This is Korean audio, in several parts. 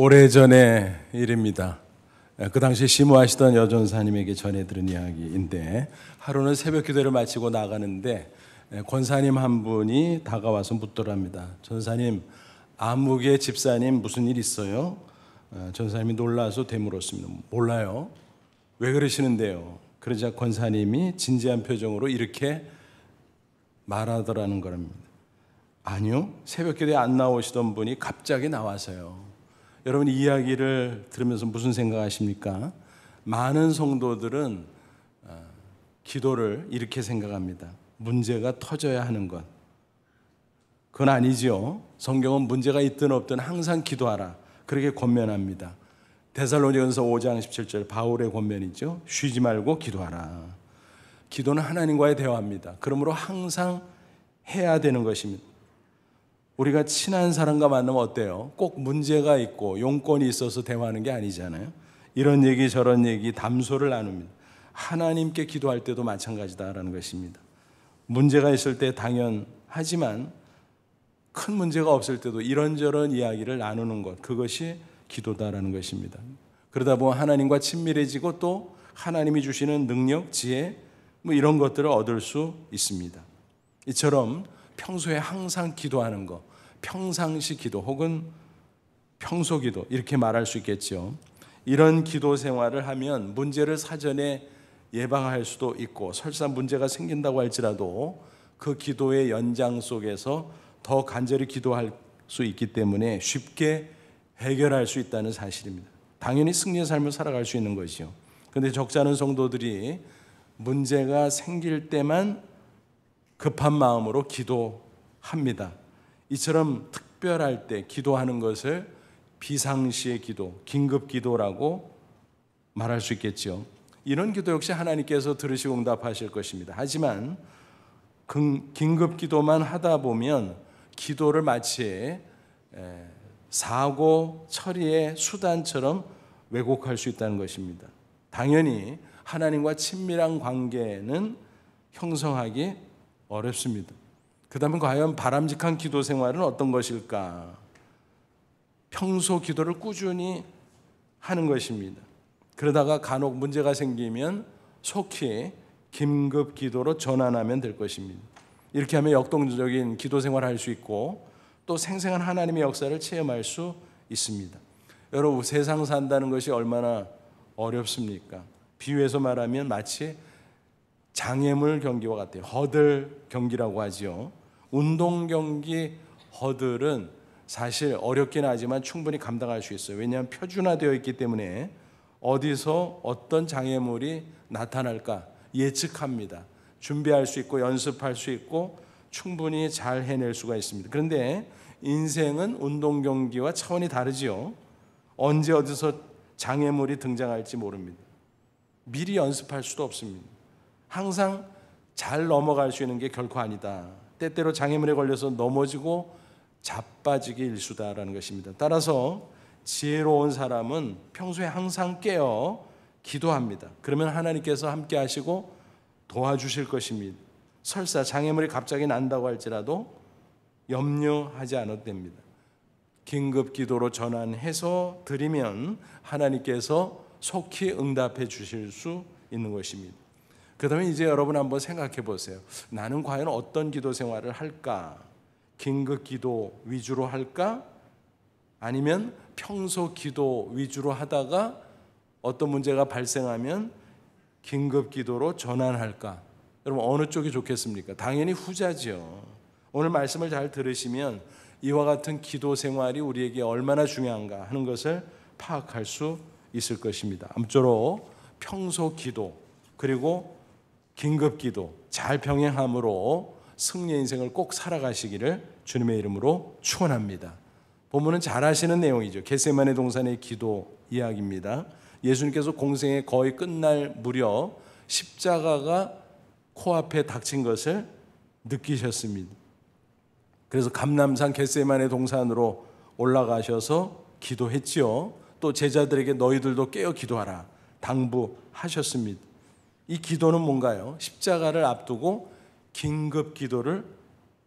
오래전의 일입니다. 그 당시 심호하시던 여전사님에게 전해 들은 이야기인데, 하루는 새벽 기도를 마치고 나가는데 권사님 한 분이 다가와서 묻더랍니다. 전사님, 암흑의 집사님 무슨 일 있어요? 전사님이 놀라서 되물었습니다. 몰라요. 왜 그러시는데요? 그러자 권사님이 진지한 표정으로 이렇게 말하더라는 겁니다. 아니요, 새벽 기도에 안 나오시던 분이 갑자기 나와서요. 여러분, 이 이야기를 들으면서 무슨 생각하십니까? 많은 성도들은 기도를 이렇게 생각합니다. 문제가 터져야 하는 것. 그건 아니죠. 성경은 문제가 있든 없든 항상 기도하라, 그렇게 권면합니다. 데살로니가서 5장 17절 바울의 권면이죠. 쉬지 말고 기도하라. 기도는 하나님과의 대화입니다. 그러므로 항상 해야 되는 것입니다. 우리가 친한 사람과 만나면 어때요? 꼭 문제가 있고 용건이 있어서 대화하는 게 아니잖아요. 이런 얘기 저런 얘기 담소를 나눕니다. 하나님께 기도할 때도 마찬가지다라는 것입니다. 문제가 있을 때 당연하지만 큰 문제가 없을 때도 이런저런 이야기를 나누는 것, 그것이 기도다라는 것입니다. 그러다 보면 하나님과 친밀해지고 또 하나님이 주시는 능력, 지혜 이런 것들을 얻을 수 있습니다. 이처럼 평소에 항상 기도하는 것, 평상시 기도 혹은 평소 기도, 이렇게 말할 수 있겠죠. 이런 기도 생활을 하면 문제를 사전에 예방할 수도 있고, 설사 문제가 생긴다고 할지라도 그 기도의 연장 속에서 더 간절히 기도할 수 있기 때문에 쉽게 해결할 수 있다는 사실입니다. 당연히 승리의 삶을 살아갈 수 있는 것이죠. 그런데 적지 않은 성도들이 문제가 생길 때만 급한 마음으로 기도합니다. 이처럼 특별할 때 기도하는 것을 비상시의 기도, 긴급 기도라고 말할 수 있겠죠. 이런 기도 역시 하나님께서 들으시고 응답하실 것입니다. 하지만 긴급 기도만 하다 보면 기도를 마치 사고 처리의 수단처럼 왜곡할 수 있다는 것입니다. 당연히 하나님과 친밀한 관계는 형성하기 어렵습니다. 그 다음에 과연 바람직한 기도 생활은 어떤 것일까? 평소 기도를 꾸준히 하는 것입니다. 그러다가 간혹 문제가 생기면 속히 긴급 기도로 전환하면 될 것입니다. 이렇게 하면 역동적인 기도 생활을 할 수 있고 또 생생한 하나님의 역사를 체험할 수 있습니다. 여러분, 세상 산다는 것이 얼마나 어렵습니까? 비유해서 말하면 마치 장애물 경기와 같아요. 허들 경기라고 하죠. 운동 경기 허들은 사실 어렵긴 하지만 충분히 감당할 수 있어요. 왜냐하면 표준화되어 있기 때문에 어디서 어떤 장애물이 나타날까 예측합니다. 준비할 수 있고 연습할 수 있고 충분히 잘 해낼 수가 있습니다. 그런데 인생은 운동 경기와 차원이 다르지요. 언제 어디서 장애물이 등장할지 모릅니다. 미리 연습할 수도 없습니다. 항상 잘 넘어갈 수 있는 게 결코 아니다. 때때로 장애물에 걸려서 넘어지고 자빠지기 일수다라는 것입니다. 따라서 지혜로운 사람은 평소에 항상 깨어 기도합니다. 그러면 하나님께서 함께 하시고 도와주실 것입니다. 설사 장애물이 갑자기 난다고 할지라도 염려하지 않아도 됩니다. 긴급 기도로 전환해서 드리면 하나님께서 속히 응답해 주실 수 있는 것입니다. 그 다음에 이제 여러분 한번 생각해 보세요. 나는 과연 어떤 기도 생활을 할까? 긴급 기도 위주로 할까? 아니면 평소 기도 위주로 하다가 어떤 문제가 발생하면 긴급 기도로 전환할까? 여러분, 어느 쪽이 좋겠습니까? 당연히 후자죠. 오늘 말씀을 잘 들으시면 이와 같은 기도 생활이 우리에게 얼마나 중요한가 하는 것을 파악할 수 있을 것입니다. 아무쪼록 평소 기도 그리고 긴급 기도 잘 병행함으로 승리의 인생을 꼭 살아가시기를 주님의 이름으로 축원합니다. 본문은 잘 아시는 내용이죠. 겟세마네 동산의 기도 이야기입니다. 예수님께서 공생의 거의 끝날 무렵 십자가가 코앞에 닥친 것을 느끼셨습니다. 그래서 감람산 겟세마네 동산으로 올라가셔서 기도했지요. 또 제자들에게 너희들도 깨어 기도하라 당부하셨습니다. 이 기도는 뭔가요? 십자가를 앞두고 긴급 기도를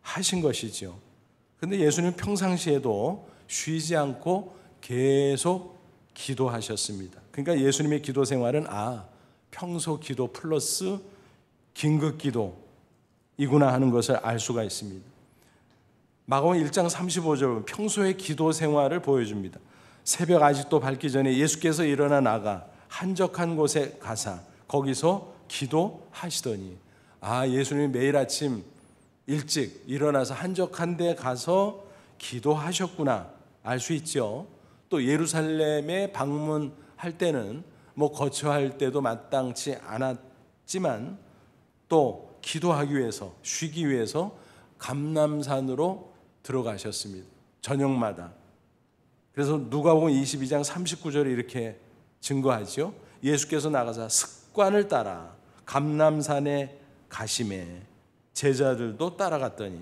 하신 것이죠. 그런데 예수님 평상시에도 쉬지 않고 계속 기도하셨습니다. 그러니까 예수님의 기도 생활은 평소 기도 플러스 긴급 기도이구나 하는 것을 알 수가 있습니다. 마가복음 1장 35절 평소의 기도 생활을 보여줍니다. 새벽 아직도 밝기 전에 예수께서 일어나 나가 한적한 곳에 가사 거기서 기도하시더니 예수님이 매일 아침 일찍 일어나서 한적한 데 가서 기도하셨구나 알 수 있죠. 또 예루살렘에 방문할 때는 거처할 때도 마땅치 않았지만 또 기도하기 위해서 쉬기 위해서 감람산으로 들어가셨습니다. 저녁마다. 그래서 누가복음 22장 39절에 이렇게 증거하죠. 예수께서 나가사 습관을 따라 감람산에 가심에 제자들도 따라갔더니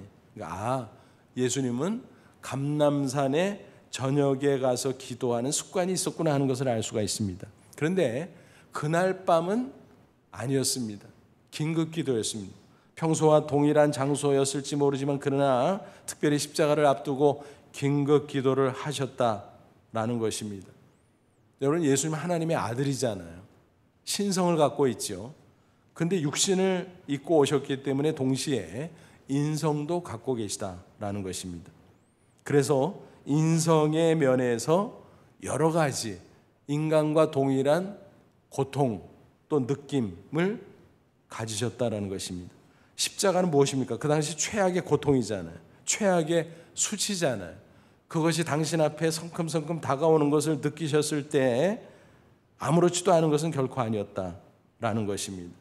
예수님은 감람산에 저녁에 가서 기도하는 습관이 있었구나 하는 것을 알 수가 있습니다. 그런데 그날 밤은 아니었습니다. 긴급 기도였습니다. 평소와 동일한 장소였을지 모르지만 그러나 특별히 십자가를 앞두고 긴급 기도를 하셨다라는 것입니다. 여러분, 예수님은 하나님의 아들이잖아요. 신성을 갖고 있죠. 근데 육신을 입고 오셨기 때문에 동시에 인성도 갖고 계시다라는 것입니다. 그래서 인성의 면에서 여러 가지 인간과 동일한 고통 또 느낌을 가지셨다라는 것입니다. 십자가는 무엇입니까? 그 당시 최악의 고통이잖아요. 최악의 수치잖아요. 그것이 당신 앞에 성큼성큼 다가오는 것을 느끼셨을 때 아무렇지도 않은 것은 결코 아니었다라는 것입니다.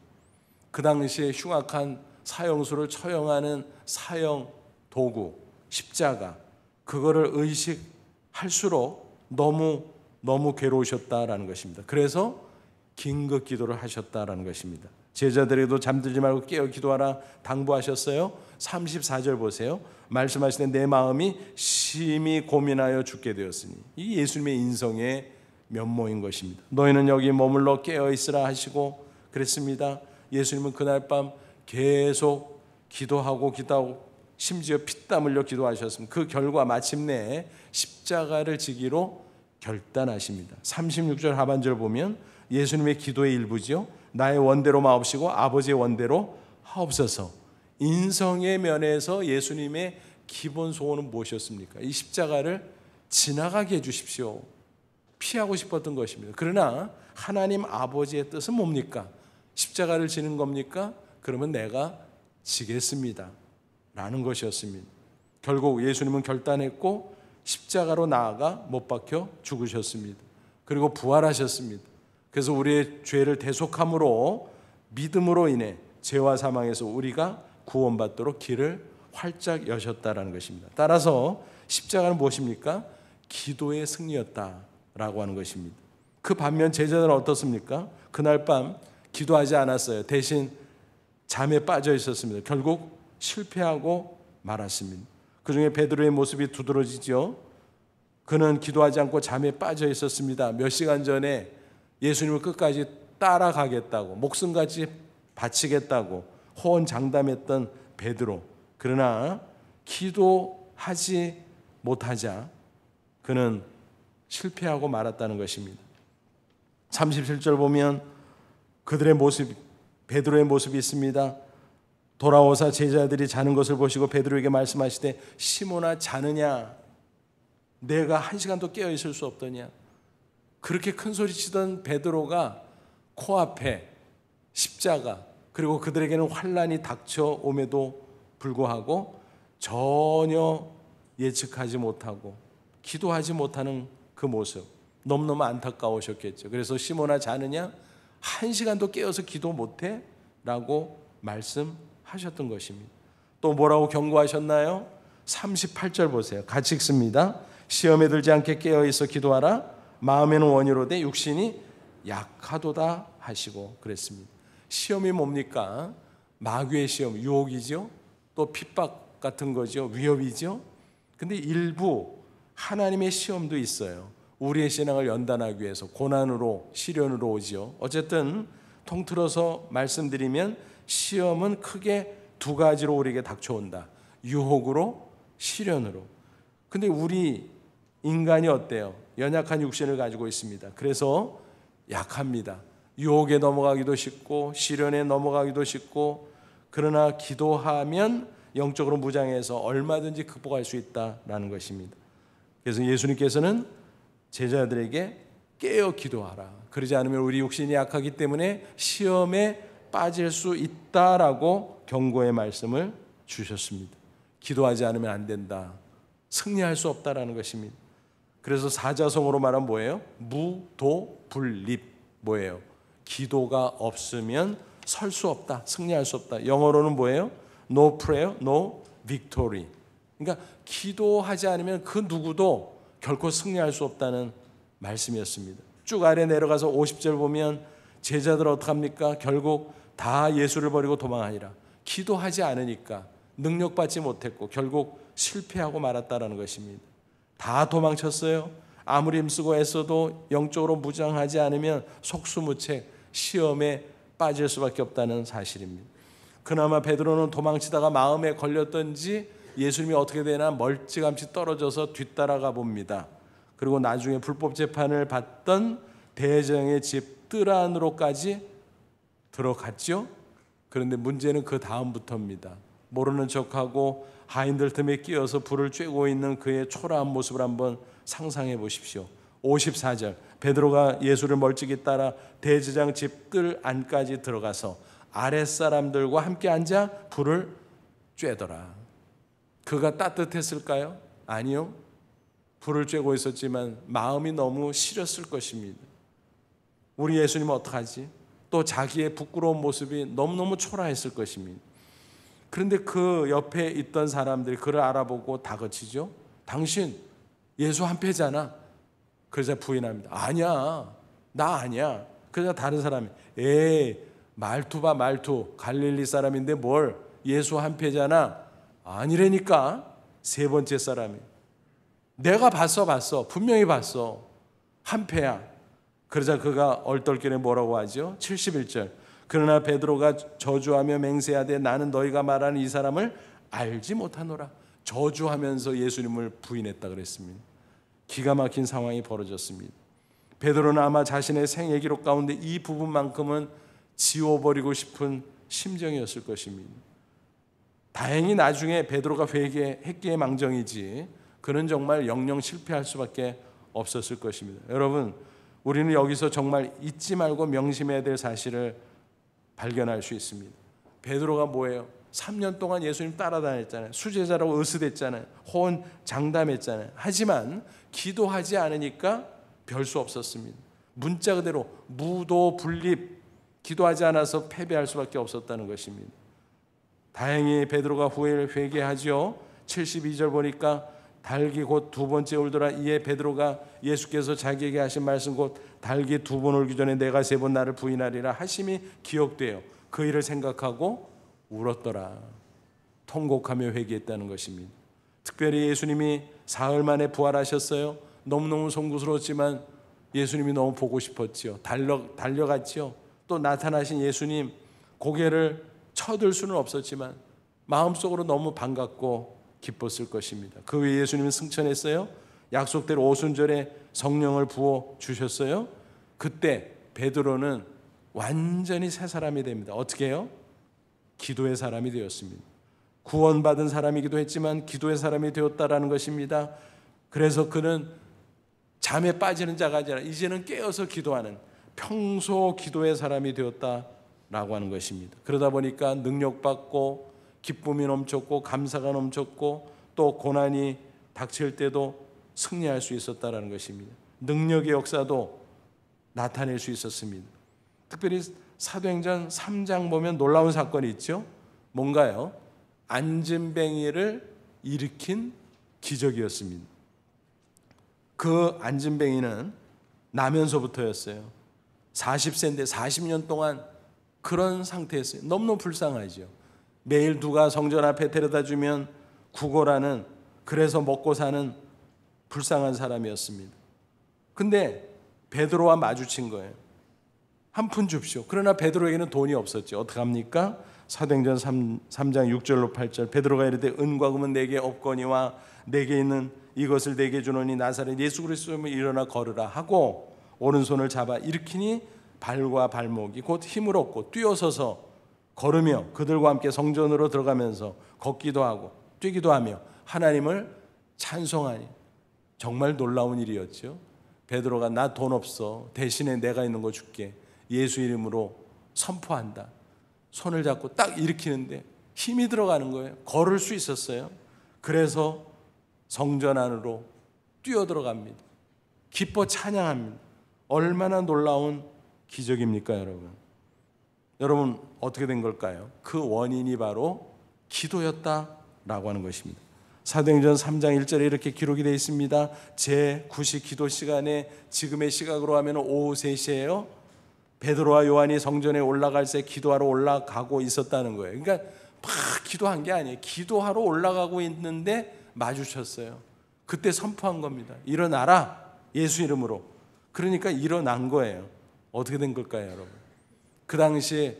그 당시에 흉악한 사형수를 처형하는 사형 도구, 십자가, 그거를 의식할수록 너무 괴로우셨다라는 것입니다. 그래서 긴급 기도를 하셨다라는 것입니다. 제자들에게도 잠들지 말고 깨어 기도하라 당부하셨어요. 34절 보세요. 말씀하시되 내 마음이 심히 고민하여 죽게 되었으니, 이 예수님의 인성의 면모인 것입니다. 너희는 여기 머물러 깨어 있으라 하시고 그랬습니다. 예수님은 그날 밤 계속 기도하고 심지어 피땀 흘려 기도하셨습니다. 그 결과 마침내 십자가를 지기로 결단하십니다. 36절 하반절 보면 예수님의 기도의 일부죠. 나의 원대로 마옵시고 아버지의 원대로 하옵소서. 인성의 면에서 예수님의 기본 소원은 무엇이었습니까? 이 십자가를 지나가게 해주십시오. 피하고 싶었던 것입니다. 그러나 하나님 아버지의 뜻은 뭡니까? 십자가를 지는 겁니까? 그러면 내가 지겠습니다 라는 것이었습니다. 결국 예수님은 결단했고 십자가로 나아가 못 박혀 죽으셨습니다. 그리고 부활하셨습니다. 그래서 우리의 죄를 대속함으로 믿음으로 인해 죄와 사망에서 우리가 구원받도록 길을 활짝 여셨다라는 것입니다. 따라서 십자가는 무엇입니까? 기도의 승리였다라고 하는 것입니다. 그 반면 제자들은 어떻습니까? 그날 밤 기도하지 않았어요. 대신 잠에 빠져 있었습니다. 결국 실패하고 말았습니다. 그 중에 베드로의 모습이 두드러지죠. 그는 기도하지 않고 잠에 빠져 있었습니다. 몇 시간 전에 예수님을 끝까지 따라가겠다고 목숨까지 바치겠다고 호언장담했던 베드로. 그러나 기도하지 못하자 그는 실패하고 말았다는 것입니다. 37절 보면 그들의 모습, 베드로의 모습이 있습니다. 돌아오사 제자들이 자는 것을 보시고 베드로에게 말씀하시되 시몬아 자느냐? 내가 1시간도 깨어 있을 수 없더냐? 그렇게 큰 소리 치던 베드로가 코앞에 십자가 그리고 그들에게는 환난이 닥쳐옴에도 불구하고 전혀 예측하지 못하고 기도하지 못하는 그 모습 너무너무 안타까우셨겠죠. 그래서 시몬아 자느냐? 1시간도 깨어서 기도 못해? 라고 말씀하셨던 것입니다. 또 뭐라고 경고하셨나요? 38절 보세요. 같이 읽습니다. 시험에 들지 않게 깨어있어 기도하라. 마음에는 원이로되 육신이 약하도다 하시고 그랬습니다. 시험이 뭡니까? 마귀의 시험, 유혹이죠. 또 핍박 같은 거죠. 위협이죠. 근데 일부 하나님의 시험도 있어요. 우리의 신앙을 연단하기 위해서 고난으로 시련으로 오지요. 어쨌든 통틀어서 말씀드리면 시험은 크게 두 가지로 우리에게 닥쳐온다. 유혹으로, 시련으로. 근데 우리 인간이 어때요? 연약한 육신을 가지고 있습니다. 그래서 약합니다. 유혹에 넘어가기도 쉽고 시련에 넘어가기도 쉽고, 그러나 기도하면 영적으로 무장해서 얼마든지 극복할 수 있다라는 것입니다. 그래서 예수님께서는 제자들에게 깨어 기도하라. 그러지 않으면 우리 육신이 약하기 때문에 시험에 빠질 수 있다라고 경고의 말씀을 주셨습니다. 기도하지 않으면 안 된다. 승리할 수 없다라는 것입니다. 그래서 사자성어로 말하면 뭐예요? 무도불립. 뭐예요? 기도가 없으면 설 수 없다. 승리할 수 없다. 영어로는 뭐예요? No prayer, no victory. 그러니까 기도하지 않으면 그 누구도 결코 승리할 수 없다는 말씀이었습니다. 쭉 아래 내려가서 50절 보면 제자들 어떡합니까? 결국 다 예수를 버리고 도망하니라. 기도하지 않으니까 능력받지 못했고 결국 실패하고 말았다라는 것입니다. 다 도망쳤어요. 아무리 힘쓰고 애써도 영적으로 무장하지 않으면 속수무책 시험에 빠질 수밖에 없다는 사실입니다. 그나마 베드로는 도망치다가 마음에 걸렸던지 예수님이 어떻게 되나 멀찌감치 떨어져서 뒤따라가 봅니다. 그리고 나중에 불법 재판을 받던 대제사장의 집 뜰 안으로까지 들어갔죠. 그런데 문제는 그 다음부터입니다. 모르는 척하고 하인들 틈에 끼어서 불을 쬐고 있는 그의 초라한 모습을 한번 상상해 보십시오. 54절 베드로가 예수를 멀찍이 따라 대제사장 집 뜰 안까지 들어가서 아랫사람들과 함께 앉아 불을 쬐더라. 그가 따뜻했을까요? 아니요. 불을 쬐고 있었지만 마음이 너무 시렸을 것입니다. 우리 예수님은 어떡하지? 또 자기의 부끄러운 모습이 너무너무 초라했을 것입니다. 그런데 그 옆에 있던 사람들이 그를 알아보고 다그치죠. 당신 예수 한패잖아. 그러자 부인합니다. 아니야, 나 아니야. 그러자 다른 사람이 에이 말투 봐 말투. 갈릴리 사람인데 뭘 예수 한패잖아. 아니라니까. 세 번째 사람이 내가 봤어 분명히 봤어. 한패야. 그러자 그가 얼떨결에 뭐라고 하죠? 71절 그러나 베드로가 저주하며 맹세하되 나는 너희가 말하는 이 사람을 알지 못하노라. 저주하면서 예수님을 부인했다 그랬습니다. 기가 막힌 상황이 벌어졌습니다. 베드로는 아마 자신의 생애 기록 가운데 이 부분만큼은 지워버리고 싶은 심정이었을 것입니다. 다행히 나중에 베드로가 회개했기에 망정이지 그는 정말 영영 실패할 수밖에 없었을 것입니다. 여러분, 우리는 여기서 정말 잊지 말고 명심해야 될 사실을 발견할 수 있습니다. 베드로가 뭐예요? 3년 동안 예수님 따라다녔잖아요. 수제자라고 으스댔잖아요. 호언장담했잖아요. 하지만 기도하지 않으니까 별 수 없었습니다. 문자 그대로 무도불립. 기도하지 않아서 패배할 수밖에 없었다는 것입니다. 다행히 베드로가 후에 회개하죠. 72절 보니까 달기 곧 두 번째 울더라. 이에 베드로가 예수께서 자기에게 하신 말씀 곧 달기 두 번 울기 전에 내가 세 번 나를 부인하리라 하심이 기억되어 그 일을 생각하고 울었더라. 통곡하며 회개했다는 것입니다. 특별히 예수님이 사흘 만에 부활하셨어요. 너무너무 송구스러웠지만 예수님이 너무 보고 싶었지요. 달려갔지요. 또 나타나신 예수님 고개를 쳐들 수는 없었지만 마음속으로 너무 반갑고 기뻤을 것입니다. 그 후에 예수님은 승천했어요. 약속대로 오순절에 성령을 부어 주셨어요. 그때 베드로는 완전히 새 사람이 됩니다. 어떻게 해요? 기도의 사람이 되었습니다. 구원받은 사람이기도 했지만 기도의 사람이 되었다라는 것입니다. 그래서 그는 잠에 빠지는 자가 아니라 이제는 깨어서 기도하는 평소 기도의 사람이 되었다라고 하는 것입니다. 그러다 보니까 능력받고 기쁨이 넘쳤고 감사가 넘쳤고 또 고난이 닥칠 때도 승리할 수 있었다라는 것입니다. 능력의 역사도 나타낼 수 있었습니다. 특별히 사도행전 3장 보면 놀라운 사건이 있죠. 뭔가요? 안진뱅이를 일으킨 기적이었습니다. 그 안진뱅이는 나면서부터였어요. 40세인데 40년 동안 그런 상태였어요. 너무너무 불쌍하죠. 매일 누가 성전 앞에 데려다 주면 구걸하는, 그래서 먹고 사는 불쌍한 사람이었습니다. 근데 베드로와 마주친 거예요. 한 푼 줍시오. 그러나 베드로에게는 돈이 없었죠. 어떡합니까? 사도행전 3장 6절로 8절 베드로가 이르되 은과 금은 내게 없거니와 내게 있는 이것을 내게 주노니 나사렛 예수 그리스도면 일어나 걸으라 하고 오른손을 잡아 일으키니 발과 발목이 곧 힘을 얻고 뛰어서서 걸으며 그들과 함께 성전으로 들어가면서 걷기도 하고 뛰기도 하며 하나님을 찬송하니. 정말 놀라운 일이었죠. 베드로가 나 돈 없어, 대신에 내가 있는 거 줄게, 예수 이름으로 선포한다. 손을 잡고 딱 일으키는데 힘이 들어가는 거예요. 걸을 수 있었어요. 그래서 성전 안으로 뛰어들어갑니다. 기뻐 찬양합니다. 얼마나 놀라운 기적입니까, 여러분? 여러분, 어떻게 된 걸까요? 그 원인이 바로 기도였다라고 하는 것입니다. 사도행전 3장 1절에 이렇게 기록이 되어 있습니다. 제9시 기도 시간에, 지금의 시각으로 하면 오후 3시예요. 베드로와 요한이 성전에 올라갈 때 기도하러 올라가고 있었다는 거예요. 그러니까 막 기도한 게 아니에요. 기도하러 올라가고 있는데 마주쳤어요. 그때 선포한 겁니다. 일어나라, 예수 이름으로. 그러니까 일어난 거예요. 어떻게 된 걸까요, 여러분? 그 당시에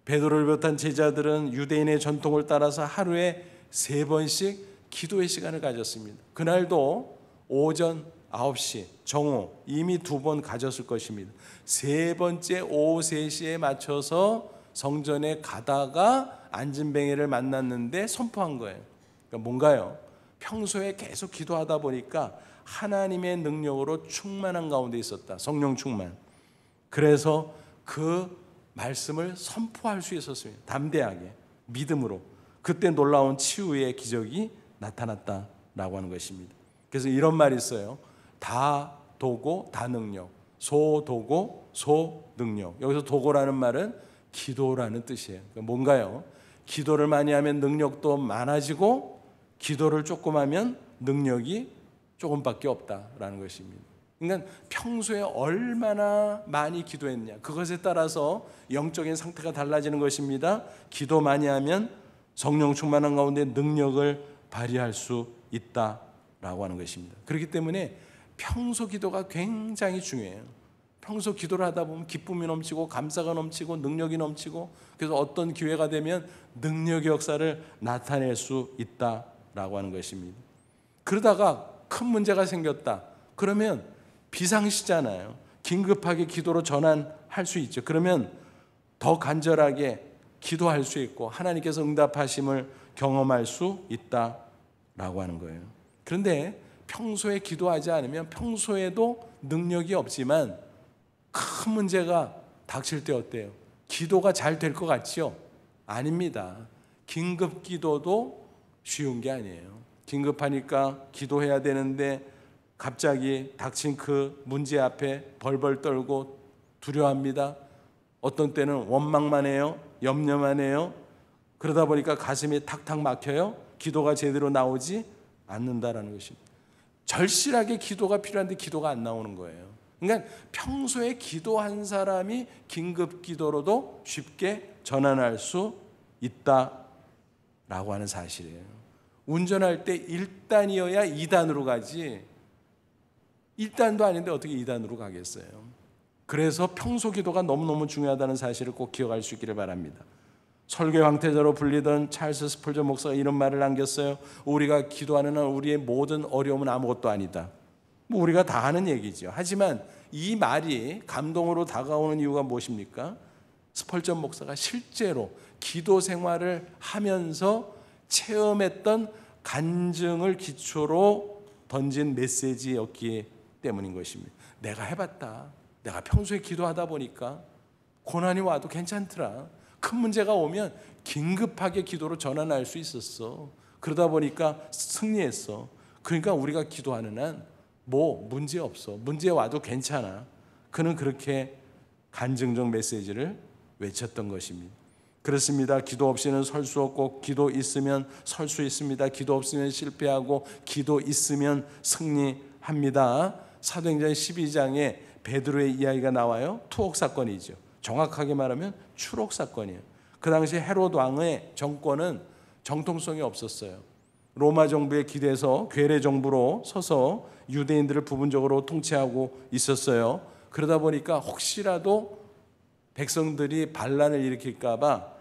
베드로를 비롯한 제자들은 유대인의 전통을 따라서 하루에 3번씩 기도의 시간을 가졌습니다. 그날도 오전 9시 정오 이미 2번 가졌을 것입니다. 3번째 오후 3시에 맞춰서 성전에 가다가 안진뱅이를 만났는데 선포한 거예요. 그러니까 뭔가요? 평소에 계속 기도하다 보니까 하나님의 능력으로 충만한 가운데 있었다. 성령 충만. 그래서 그 말씀을 선포할 수 있었습니다. 담대하게, 믿음으로. 그때 놀라운 치유의 기적이 나타났다라고 하는 것입니다. 그래서 이런 말이 있어요. 다도고 다능력, 소도고 소능력. 여기서 도고라는 말은 기도라는 뜻이에요. 그러니까 뭔가요? 기도를 많이 하면 능력도 많아지고 기도를 조금 하면 능력이 조금밖에 없다라는 것입니다. 그러니까 평소에 얼마나 많이 기도했냐, 그것에 따라서 영적인 상태가 달라지는 것입니다. 기도 많이 하면 성령 충만한 가운데 능력을 발휘할 수 있다라고 하는 것입니다. 그렇기 때문에 평소 기도가 굉장히 중요해요. 평소 기도를 하다 보면 기쁨이 넘치고 감사가 넘치고 능력이 넘치고, 그래서 어떤 기회가 되면 능력의 역사를 나타낼 수 있다라고 하는 것입니다. 그러다가 큰 문제가 생겼다. 그러면 비상시잖아요. 긴급하게 기도로 전환할 수 있죠. 그러면 더 간절하게 기도할 수 있고 하나님께서 응답하심을 경험할 수 있다라고 하는 거예요. 그런데 평소에 기도하지 않으면 평소에도 능력이 없지만 큰 문제가 닥칠 때 어때요? 기도가 잘 될 것 같지요? 아닙니다. 긴급 기도도 쉬운 게 아니에요. 긴급하니까 기도해야 되는데 갑자기 닥친 그 문제 앞에 벌벌 떨고 두려워합니다. 어떤 때는 원망만 해요. 염려만 해요. 그러다 보니까 가슴이 탁탁 막혀요. 기도가 제대로 나오지 않는다라는 것입니다. 절실하게 기도가 필요한데 기도가 안 나오는 거예요. 그러니까 평소에 기도한 사람이 긴급 기도로도 쉽게 전환할 수 있다라고 하는 사실이에요. 운전할 때 1단이어야 2단으로 가지 1단도 아닌데 어떻게 2단으로 가겠어요. 그래서 평소 기도가 너무너무 중요하다는 사실을 꼭 기억할 수 있기를 바랍니다. 설교 황태자로 불리던 찰스 스펄전 목사가 이런 말을 남겼어요. 우리가 기도하는 한 우리의 모든 어려움은 아무것도 아니다. 뭐 우리가 다 하는 얘기죠. 하지만 이 말이 감동으로 다가오는 이유가 무엇입니까? 스펄전 목사가 실제로 기도 생활을 하면서 체험했던 간증을 기초로 던진 메시지였기 때문인 것입니다. 내가 해봤다. 내가 평소에 기도하다 보니까 고난이 와도 괜찮더라. 큰 문제가 오면 긴급하게 기도로 전환할 수 있었어. 그러다 보니까 승리했어. 그러니까 우리가 기도하는 한 뭐 문제 없어. 문제 와도 괜찮아. 그는 그렇게 간증적 메시지를 외쳤던 것입니다. 그렇습니다. 기도 없이는 설 수 없고 기도 있으면 설 수 있습니다. 기도 없으면 실패하고 기도 있으면 승리합니다. 사도행전 12장에 베드로의 이야기가 나와요. 투옥 사건이죠. 정확하게 말하면 추록 사건이에요. 그 당시 헤롯 왕의 정권은 정통성이 없었어요. 로마 정부에 기대서 괴뢰 정부로 서서 유대인들을 부분적으로 통치하고 있었어요. 그러다 보니까 혹시라도 백성들이 반란을 일으킬까 봐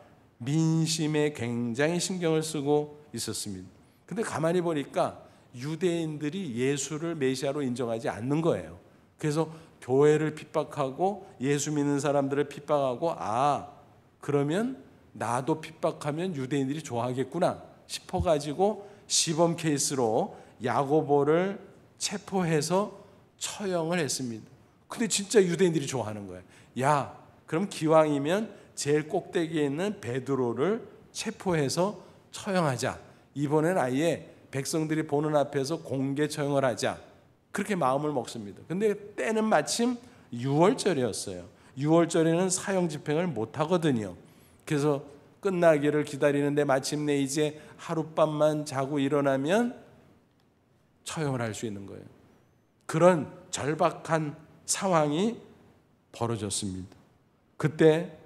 민심에 굉장히 신경을 쓰고 있었습니다. 근데 가만히 보니까 유대인들이 예수를 메시아로 인정하지 않는 거예요. 그래서 교회를 핍박하고 예수 믿는 사람들을 핍박하고, 그러면 나도 핍박하면 유대인들이 좋아하겠구나 싶어가지고 시범 케이스로 야고보를 체포해서 처형을 했습니다. 근데 진짜 유대인들이 좋아하는 거예요. 야, 그럼 기왕이면 제일 꼭대기에 있는 베드로를 체포해서 처형하자. 이번엔 아예 백성들이 보는 앞에서 공개 처형을 하자. 그렇게 마음을 먹습니다. 근데 때는 마침 6월절이었어요. 6월절에는 사형 집행을 못 하거든요. 그래서 끝나기를 기다리는데 마침내 이제 하룻밤만 자고 일어나면 처형을 할 수 있는 거예요. 그런 절박한 상황이 벌어졌습니다. 그때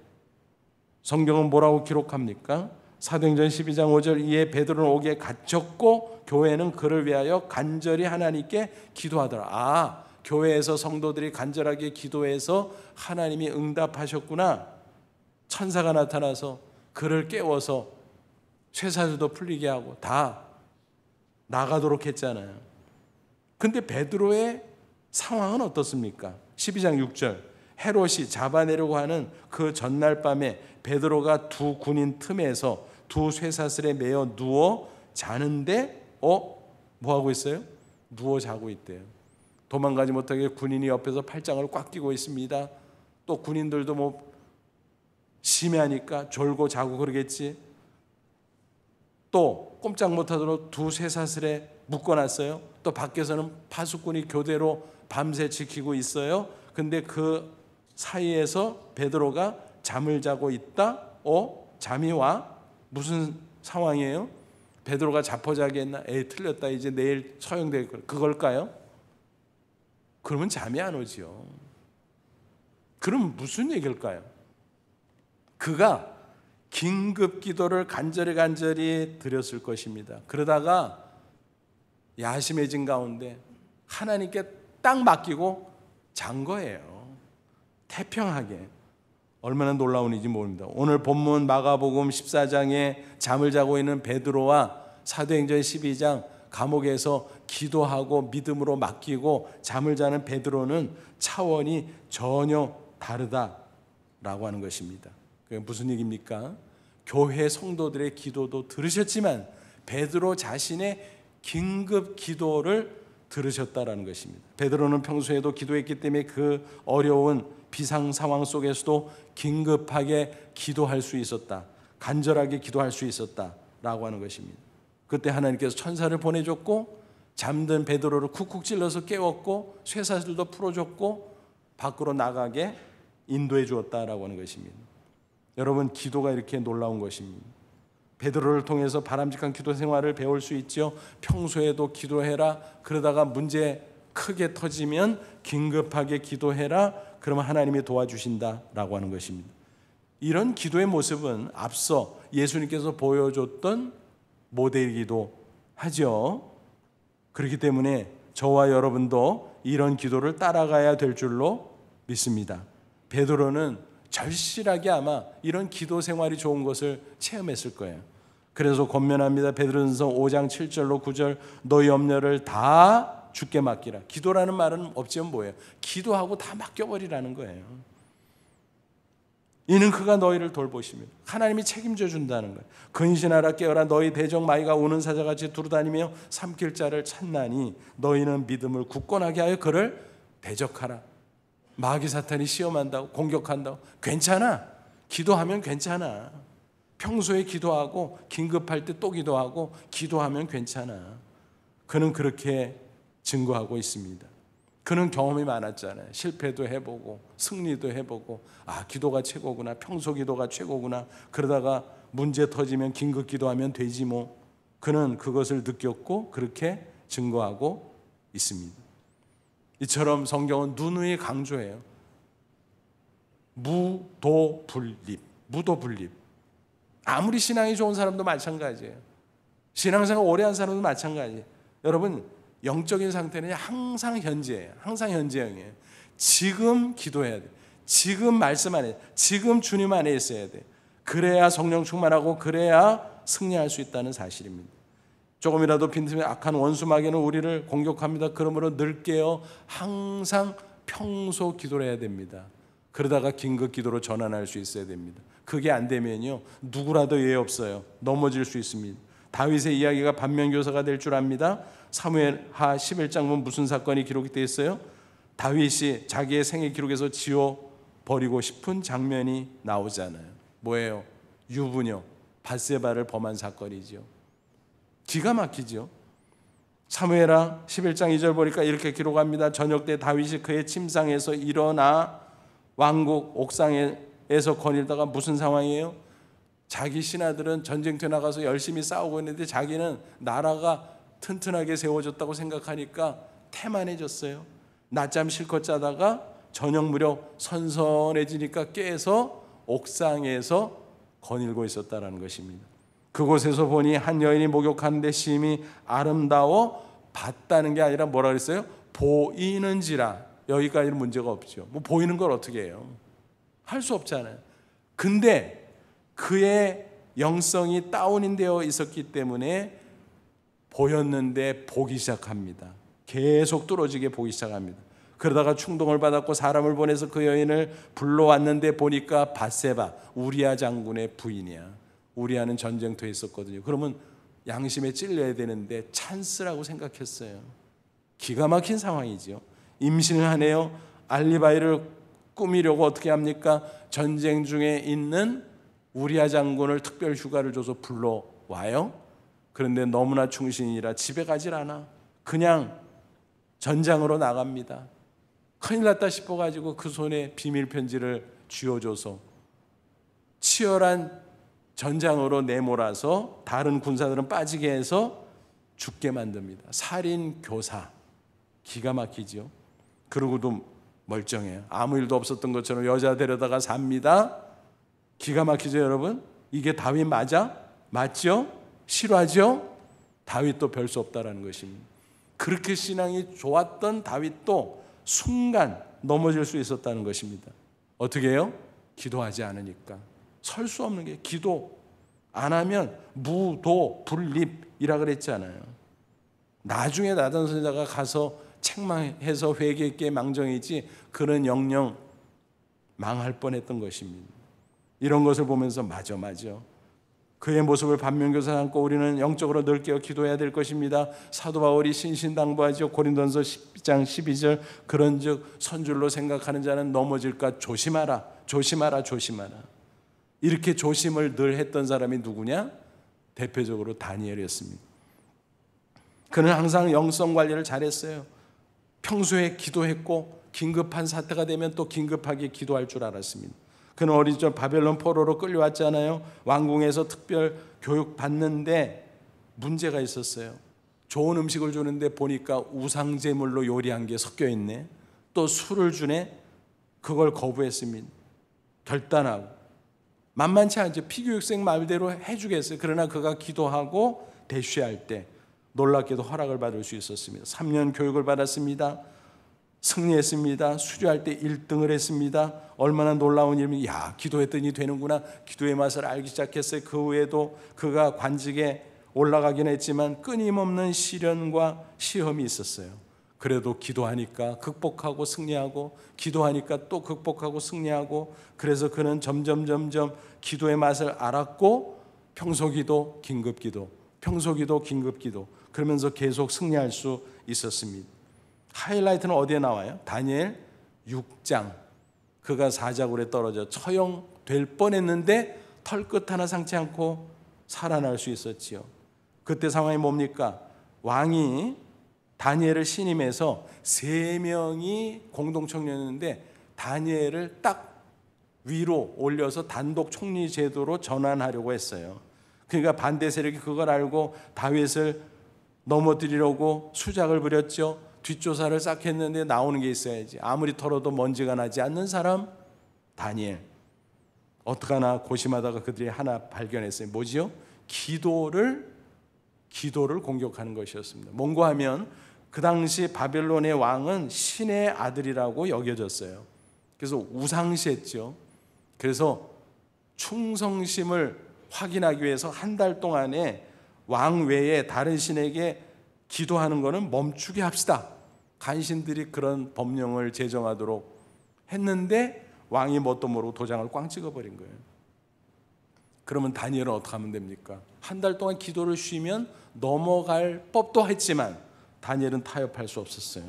성경은 뭐라고 기록합니까? 사도행전 12장 5절, 이에 베드로는 옥에 갇혔고 교회는 그를 위하여 간절히 하나님께 기도하더라. 교회에서 성도들이 간절하게 기도해서 하나님이 응답하셨구나. 천사가 나타나서 그를 깨워서 쇠사슬도 풀리게 하고 다 나가도록 했잖아요. 근데 베드로의 상황은 어떻습니까? 12장 6절, 헤롯이 잡아내려고 하는 그 전날 밤에 베드로가 두 군인 틈에서 두 쇠사슬에 매어 누워 자는데 뭐 하고 있어요? 누워 자고 있대요. 도망가지 못하게 군인이 옆에서 팔짱을 꽉 끼고 있습니다. 또 군인들도 뭐 심해하니까 졸고 자고 그러겠지. 또 꼼짝 못하도록 두 쇠사슬에 묶어놨어요. 또 밖에서는 파수꾼이 교대로 밤새 지키고 있어요. 근데 그 사이에서 베드로가 잠을 자고 있다. 잠이 와? 무슨 상황이에요? 베드로가 자포자기 했나? 틀렸다. 이제 내일 처형될 걸. 그걸까요? 그러면 잠이 안 오지요. 그럼 무슨 얘기일까요? 그가 긴급 기도를 간절히 드렸을 것입니다. 그러다가 야심해진 가운데 하나님께 딱 맡기고 잔 거예요. 태평하게. 얼마나 놀라운 일인지 모릅니다. 오늘 본문 마가복음 14장에 잠을 자고 있는 베드로와 사도행전 12장 감옥에서 기도하고 믿음으로 맡기고 잠을 자는 베드로는 차원이 전혀 다르다라고 하는 것입니다. 그게 무슨 얘기입니까? 교회 성도들의 기도도 들으셨지만 베드로 자신의 긴급 기도를 들으셨다라는 것입니다. 베드로는 평소에도 기도했기 때문에 그 어려운 비상 상황 속에서도 긴급하게 기도할 수 있었다. 간절하게 기도할 수 있었다라고 하는 것입니다. 그때 하나님께서 천사를 보내줬고 잠든 베드로를 쿡쿡 찔러서 깨웠고 쇠사슬도 풀어줬고 밖으로 나가게 인도해 주었다라고 하는 것입니다. 여러분, 기도가 이렇게 놀라운 것입니다. 베드로를 통해서 바람직한 기도 생활을 배울 수 있죠. 평소에도 기도해라. 그러다가 문제 크게 터지면 긴급하게 기도해라. 그러면 하나님이 도와주신다라고 하는 것입니다. 이런 기도의 모습은 앞서 예수님께서 보여줬던 모델이기도 하죠. 그렇기 때문에 저와 여러분도 이런 기도를 따라가야 될 줄로 믿습니다. 베드로는 절실하게 아마 이런 기도 생활이 좋은 것을 체험했을 거예요. 그래서 권면합니다. 베드로전서 5장 7절로 9절, 너희 염려를 다 주께 맡기라. 기도라는 말은 없지만 뭐예요? 기도하고 다 맡겨버리라는 거예요. 이는 그가 너희를 돌보시며 하나님이 책임져 준다는 거예요. 근신하라 깨어라. 너희 대적 마귀가 우는 사자같이 두루다니며 삼킬 자를 찾나니 너희는 믿음을 굳건하게 하여 그를 대적하라. 마귀 사탄이 시험한다고 공격한다고 괜찮아. 기도하면 괜찮아. 평소에 기도하고 긴급할 때 또 기도하고 기도하면 괜찮아. 그는 그렇게 증거하고 있습니다. 그는 경험이 많았잖아요. 실패도 해보고 승리도 해보고 기도가 최고구나. 평소 기도가 최고구나. 그러다가 문제 터지면 긴급 기도하면 되지 뭐. 그는 그것을 느꼈고 그렇게 증거하고 있습니다. 이처럼 성경은 누누이 강조해요. 무도분립. 무도분립. 아무리 신앙이 좋은 사람도 마찬가지예요. 신앙생활 오래 한 사람도 마찬가지예요. 여러분, 영적인 상태는 항상 현재예요. 항상 현재형이에요. 지금 기도해야 돼. 지금 말씀 안에, 지금 주님 안에 있어야 돼. 그래야 성령 충만하고 그래야 승리할 수 있다는 사실입니다. 조금이라도 빈틈에 악한 원수 마귀는 우리를 공격합니다. 그러므로 늘 깨어 항상 평소 기도를 해야 됩니다. 그러다가 긴급 기도로 전환할 수 있어야 됩니다. 그게 안 되면요, 누구라도 예외 없어요. 넘어질 수 있습니다. 다윗의 이야기가 반면교사가 될 줄 압니다. 사무엘하 11장 보면 무슨 사건이 기록이 되어 있어요? 다윗이 자기의 생애 기록에서 지워버리고 싶은 장면이 나오잖아요. 뭐예요? 유부녀 밧세바를 범한 사건이죠. 기가 막히죠. 사무엘하 11장 2절 보니까 이렇게 기록합니다. 저녁 때 다윗이 그의 침상에서 일어나 왕국 옥상에서 거닐다가 무슨 상황이에요? 자기 신하들은 전쟁터에 나가서 열심히 싸우고 있는데 자기는 나라가 튼튼하게 세워졌다고 생각하니까 태만해졌어요. 낮잠 실컷 자다가 저녁 무렵 선선해지니까 깨서 옥상에서 거닐고 있었다는 것입니다. 그곳에서 보니 한 여인이 목욕하는데 심히 아름다워 봤다는 게 아니라 뭐라 그랬어요? 보이는지라. 여기까지는 문제가 없죠. 뭐 보이는 걸 어떻게 해요? 할 수 없잖아요. 근데 그의 영성이 다운되어 있었기 때문에 보였는데 보기 시작합니다. 계속 뚫어지게 보기 시작합니다. 그러다가 충동을 받았고 사람을 보내서 그 여인을 불러왔는데 보니까 밧세바, 우리아 장군의 부인이야. 우리아는 전쟁터에 있었거든요. 그러면 양심에 찔려야 되는데 찬스라고 생각했어요. 기가 막힌 상황이죠. 임신을 하네요. 알리바이를 꾸미려고 어떻게 합니까? 전쟁 중에 있는 우리아 장군을 특별 휴가를 줘서 불러와요. 그런데 너무나 충신이라 집에 가질 않아. 그냥 전장으로 나갑니다. 큰일 났다 싶어가지고 그 손에 비밀 편지를 쥐어줘서 치열한 전장으로 내몰아서 다른 군사들은 빠지게 해서 죽게 만듭니다. 살인 교사. 기가 막히죠. 그러고도 멀쩡해요. 아무 일도 없었던 것처럼 여자 데려다가 삽니다. 기가 막히죠, 여러분? 이게 다윗 맞아? 맞죠? 실화죠? 다윗도 별 수 없다라는 것입니다. 그렇게 신앙이 좋았던 다윗도 순간 넘어질 수 있었다는 것입니다. 어떻게 해요? 기도하지 않으니까. 설 수 없는 게 기도 안 하면 무도 불립이라 그랬잖아요. 나중에 나단 선지자가 가서 책망해서 회개했기에 망정이지 그는 영영 망할 뻔했던 것입니다. 이런 것을 보면서 맞아. 그의 모습을 반면교사 삼고 우리는 영적으로 늘 깨어 기도해야 될 것입니다. 사도 바울이 신신당부하죠. 고린도전서 10장 12절 그런즉 선줄로 생각하는 자는 넘어질까 조심하라. 이렇게 조심을 늘 했던 사람이 누구냐? 대표적으로 다니엘이었습니다. 그는 항상 영성 관리를 잘했어요. 평소에 기도했고 긴급한 사태가 되면 또 긴급하게 기도할 줄 알았습니다. 그는 어린 적 바벨론 포로로 끌려왔잖아요. 왕궁에서 특별 교육 받는데 문제가 있었어요. 좋은 음식을 주는데 보니까 우상제물로 요리한 게 섞여 있네. 또 술을 주네. 그걸 거부했습니다. 결단하고 만만치 않죠. 피교육생 말대로 해주겠어요. 그러나 그가 기도하고 대쉬할 때 놀랍게도 허락을 받을 수 있었습니다. 3년 교육을 받았습니다. 승리했습니다. 수료할 때 1등을 했습니다. 얼마나 놀라운 일이, 기도했더니 되는구나. 기도의 맛을 알기 시작했어요. 그 후에도 그가 관직에 올라가긴 했지만 끊임없는 시련과 시험이 있었어요. 그래도 기도하니까 극복하고 승리하고, 기도하니까 또 극복하고 승리하고, 그래서 그는 점점 기도의 맛을 알았고, 평소기도 긴급기도, 그러면서 계속 승리할 수 있었습니다. 하이라이트는 어디에 나와요? 다니엘 6장. 그가 사자굴에 떨어져 처형될 뻔했는데 털끝 하나 상치 않고 살아날 수 있었지요. 그때 상황이 뭡니까? 왕이 다니엘을 신임해서 3명이 공동총리였는데 다니엘을 딱 위로 올려서 단독 총리 제도로 전환하려고 했어요. 그러니까 반대 세력이 그걸 알고 다윗을 넘어뜨리려고 수작을 부렸죠. 뒷조사를 싹 했는데 나오는 게 있어야지. 아무리 털어도 먼지가 나지 않는 사람 다니엘. 어떡하나 고심하다가 그들이 하나 발견했어요. 뭐지요? 기도를 공격하는 것이었습니다. 뭔가 하면 그 당시 바벨론의 왕은 신의 아들이라고 여겨졌어요. 그래서 우상시했죠. 그래서 충성심을 확인하기 위해서 한 달 동안에 왕 외에 다른 신에게 기도하는 것은 멈추게 합시다. 간신들이 그런 법령을 제정하도록 했는데 왕이 뭣도 모르고 도장을 꽝 찍어버린 거예요. 그러면 다니엘은 어떻게 하면 됩니까? 한 달 동안 기도를 쉬면 넘어갈 법도 했지만 다니엘은 타협할 수 없었어요.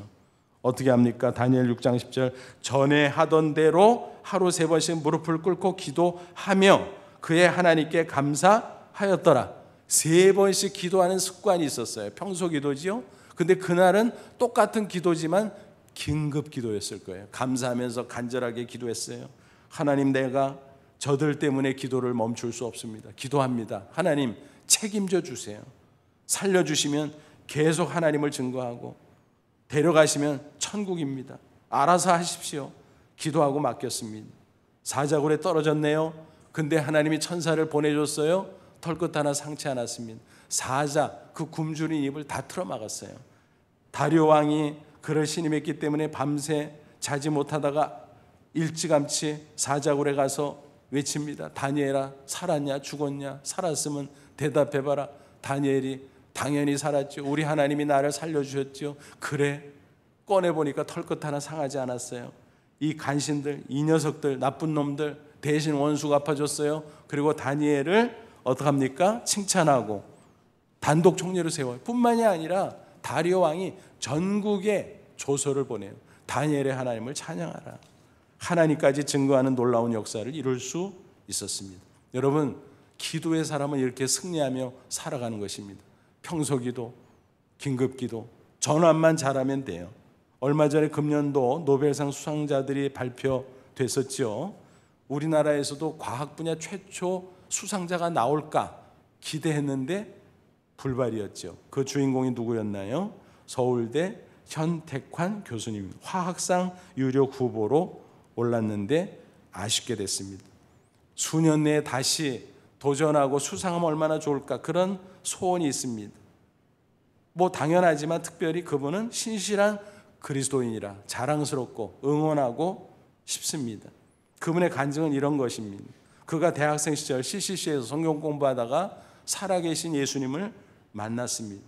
어떻게 합니까? 다니엘 6장 10절 전에 하던 대로 하루 3번씩 무릎을 꿇고 기도하며 그의 하나님께 감사하였더라. 3번씩 기도하는 습관이 있었어요. 평소 기도지요. 근데 그날은 똑같은 기도지만 긴급 기도였을 거예요. 감사하면서 간절하게 기도했어요. 하나님, 내가 저들 때문에 기도를 멈출 수 없습니다. 기도합니다. 하나님 책임져 주세요. 살려주시면 계속 하나님을 증거하고 데려가시면 천국입니다. 알아서 하십시오. 기도하고 맡겼습니다. 사자굴에 떨어졌네요. 근데 하나님이 천사를 보내줬어요. 털끝 하나 상치 않았습니다. 사자 그 굶주린 입을 다 틀어막았어요. 다리오 왕이 그를 신임했기 때문에 밤새 자지 못하다가 일찌감치 사자굴에 가서 외칩니다. 다니엘아, 살았냐 죽었냐? 살았으면 대답해봐라. 다니엘이 당연히 살았죠. 우리 하나님이 나를 살려주셨죠. 그래. 꺼내보니까 털끝 하나 상하지 않았어요. 이 간신들, 이 녀석들, 나쁜 놈들 대신 원수 갚아줬어요. 그리고 다니엘을 어떡합니까? 칭찬하고 단독 총리로 세워요. 뿐만이 아니라 다리오 왕이 전국에 조서를 보내요. 다니엘의 하나님을 찬양하라. 하나님까지 증거하는 놀라운 역사를 이룰 수 있었습니다. 여러분, 기도의 사람은 이렇게 승리하며 살아가는 것입니다. 평소 기도, 긴급 기도, 전환만 잘하면 돼요. 얼마 전에 금년도 노벨상 수상자들이 발표됐었죠. 우리나라에서도 과학 분야 최초 수상자가 나올까 기대했는데 불발이었죠. 그 주인공이 누구였나요? 서울대 현택환 교수님, 화학상 유력 후보로 올랐는데 아쉽게 됐습니다. 수년 내에 다시 도전하고 수상하면 얼마나 좋을까, 그런 소원이 있습니다. 뭐 당연하지만 특별히 그분은 신실한 그리스도인이라 자랑스럽고 응원하고 싶습니다. 그분의 간증은 이런 것입니다. 그가 대학생 시절 CCC에서 성경 공부하다가 살아계신 예수님을 만났습니다.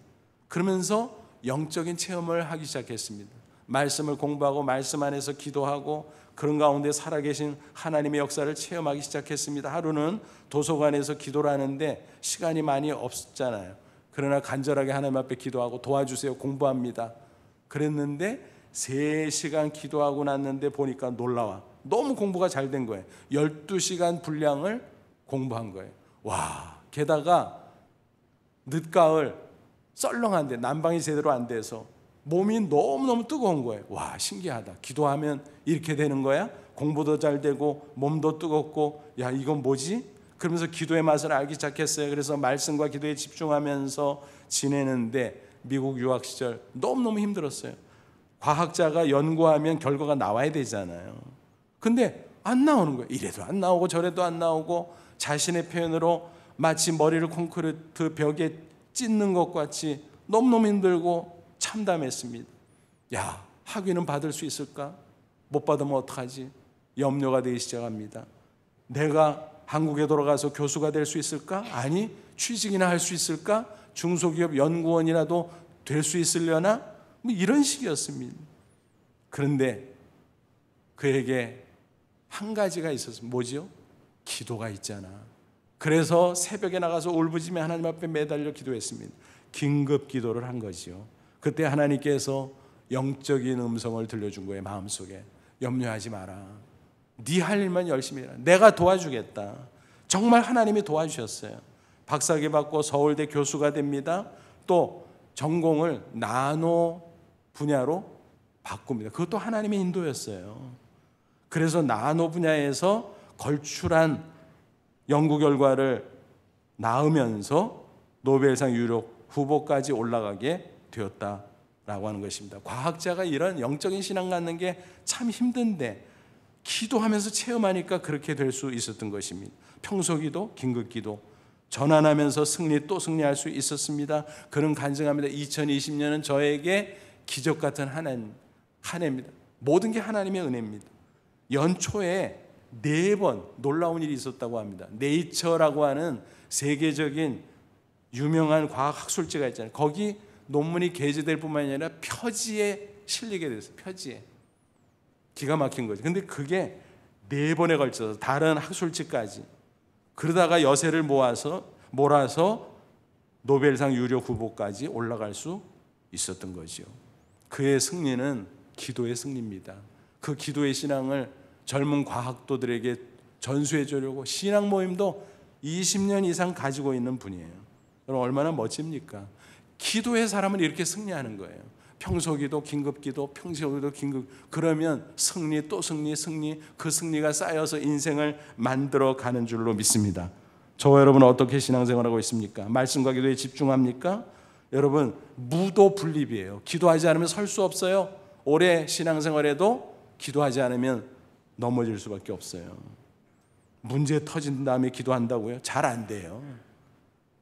그러면서 영적인 체험을 하기 시작했습니다. 말씀을 공부하고 말씀 안에서 기도하고 그런 가운데 살아계신 하나님의 역사를 체험하기 시작했습니다. 하루는 도서관에서 기도를 하는데 시간이 많이 없었잖아요. 그러나 간절하게 하나님 앞에 기도하고 도와주세요, 공부합니다. 그랬는데 3시간 기도하고 났는데 보니까 놀라워. 너무 공부가 잘 된 거예요. 12시간 분량을 공부한 거예요. 와, 게다가 늦가을 썰렁한데 난방이 제대로 안 돼서 몸이 너무너무 뜨거운 거예요. 와, 신기하다. 기도하면 이렇게 되는 거야? 공부도 잘 되고 몸도 뜨겁고, 야, 이건 뭐지? 그러면서 기도의 맛을 알기 시작했어요. 그래서 말씀과 기도에 집중하면서 지내는데 미국 유학 시절 너무너무 힘들었어요. 과학자가 연구하면 결과가 나와야 되잖아요. 근데 안 나오는 거예요. 이래도 안 나오고 저래도 안 나오고 자신의 표현으로 마치 머리를 콘크리트 벽에 찢는 것 같이 너무너무 힘들고 참담했습니다. 야, 학위는 받을 수 있을까? 못 받으면 어떡하지? 염려가 되기 시작합니다. 내가 한국에 돌아가서 교수가 될 수 있을까? 아니, 취직이나 할 수 있을까? 중소기업 연구원이라도 될 수 있으려나? 뭐 이런 식이었습니다. 그런데 그에게 한 가지가 있었습니다. 뭐지요? 기도가 있잖아. 그래서 새벽에 나가서 울부짖으며 하나님 앞에 매달려 기도했습니다. 긴급 기도를 한 거지요. 그때 하나님께서 영적인 음성을 들려준 거예요. 마음속에 염려하지 마라. 네 할 일만 열심히 해라. 내가 도와주겠다. 정말 하나님이 도와주셨어요. 박사학위 받고 서울대 교수가 됩니다. 또 전공을 나노 분야로 바꿉니다. 그것도 하나님의 인도였어요. 그래서 나노 분야에서 걸출한 연구 결과를 낳으면서 노벨상 유력 후보까지 올라가게 되었다라고 하는 것입니다. 과학자가 이런 영적인 신앙 갖는 게 참 힘든데 기도하면서 체험하니까 그렇게 될 수 있었던 것입니다. 평소 기도, 긴급 기도, 전환하면서 승리 또 승리할 수 있었습니다. 그는 간증합니다. 2020년은 저에게 기적 같은 한 해입니다. 모든 게 하나님의 은혜입니다. 연초에 4번 놀라운 일이 있었다고 합니다. 네이처라고 하는 세계적인 유명한 과학 학술지가 있잖아요. 거기 논문이 게재될 뿐만 아니라 표지에 실리게 됐어요. 표지에. 기가 막힌 거죠. 근데 그게 4번에 걸쳐서 다른 학술지까지, 그러다가 여세를 몰아서 노벨상 유력 후보까지 올라갈 수 있었던 거죠. 그의 승리는 기도의 승리입니다. 그 기도의 신앙을 젊은 과학도들에게 전수해 주려고 신앙 모임도 20년 이상 가지고 있는 분이에요. 여러분 얼마나 멋집니까? 기도의 사람은 이렇게 승리하는 거예요. 평소기도, 긴급기도, 평소기도, 긴급. 그러면 승리 또 승리, 그 승리가 쌓여서 인생을 만들어 가는 줄로 믿습니다. 저와 여러분 어떻게 신앙생활하고 있습니까? 말씀과 기도에 집중합니까? 여러분 무도분립이에요. 기도하지 않으면 설 수 없어요. 오래 신앙생활에도 기도하지 않으면 넘어질 수밖에 없어요. 문제 터진 다음에 기도한다고요? 잘 안 돼요.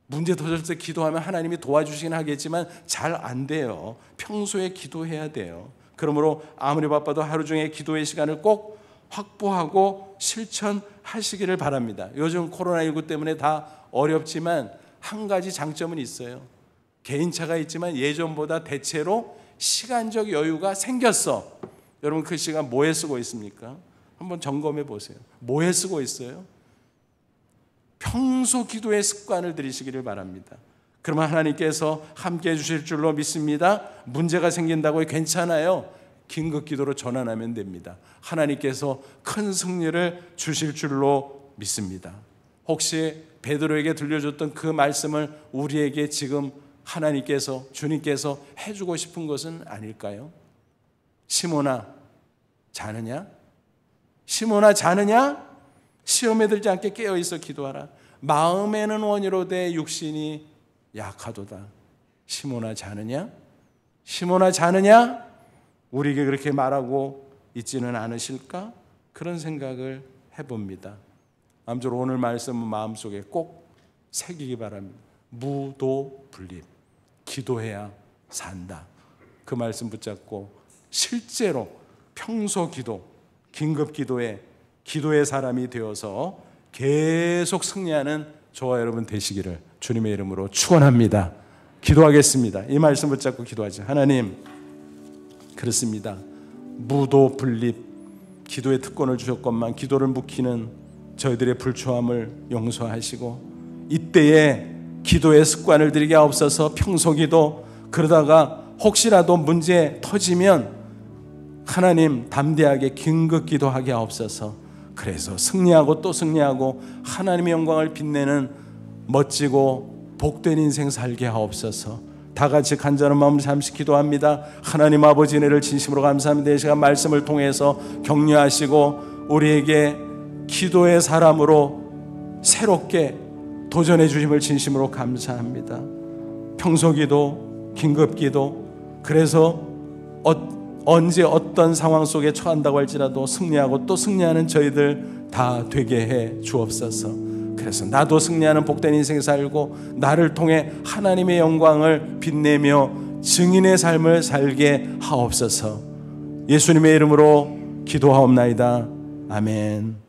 문제 터질 때 기도하면 하나님이 도와주시긴 하겠지만 잘 안 돼요. 평소에 기도해야 돼요. 그러므로 아무리 바빠도 하루 중에 기도의 시간을 꼭 확보하고 실천하시기를 바랍니다. 요즘 코로나19 때문에 다 어렵지만 한 가지 장점은 있어요. 개인차가 있지만 예전보다 대체로 시간적 여유가 생겼어. 여러분 그 시간 뭐에 쓰고 있습니까? 한번 점검해 보세요. 뭐에 쓰고 있어요? 평소 기도의 습관을 들이시기를 바랍니다. 그러면 하나님께서 함께해 주실 줄로 믿습니다. 문제가 생긴다고 괜찮아요. 긴급 기도로 전환하면 됩니다. 하나님께서 큰 승리를 주실 줄로 믿습니다. 혹시 베드로에게 들려줬던 그 말씀을 우리에게 지금 하나님께서, 주님께서 해주고 싶은 것은 아닐까요? 시몬아 자느냐? 시몬아 자느냐? 시험에 들지 않게 깨어있어 기도하라. 마음에는 원이로되 육신이 약하도다. 시몬아 자느냐? 시몬아 자느냐? 우리에게 그렇게 말하고 있지는 않으실까? 그런 생각을 해봅니다. 아무쪼록 오늘 말씀은 마음속에 꼭 새기기 바랍니다. 무도분립, 기도해야 산다. 그 말씀 붙잡고 실제로 평소 기도, 긴급 기도에 기도의 사람이 되어서 계속 승리하는 저와 여러분 되시기를 주님의 이름으로 축원합니다. 기도하겠습니다. 이 말씀 붙잡고 기도하죠. 하나님, 그렇습니다. 무도 분립, 기도의 특권을 주셨건만 기도를 묵히는 저희들의 불초함을 용서하시고 이때에 기도의 습관을 들이게 하옵소서. 평소 기도, 그러다가 혹시라도 문제 터지면 하나님 담대하게 긴급 기도하게 하옵소서. 그래서 승리하고 또 승리하고 하나님의 영광을 빛내는 멋지고 복된 인생 살게 하옵소서. 다 같이 간절한 마음으로 잠시 기도합니다. 하나님 아버지 은혜를 진심으로 감사합니다. 이 시간 말씀을 통해서 격려하시고 우리에게 기도의 사람으로 새롭게 도전해 주심을 진심으로 감사합니다. 평소 기도, 긴급 기도, 그래서 언제 어떤 상황 속에 처한다고 할지라도 승리하고 또 승리하는 저희들 다 되게 해 주옵소서. 그래서 나도 승리하는 복된 인생 살고 나를 통해 하나님의 영광을 빛내며 증인의 삶을 살게 하옵소서. 예수님의 이름으로 기도하옵나이다. 아멘.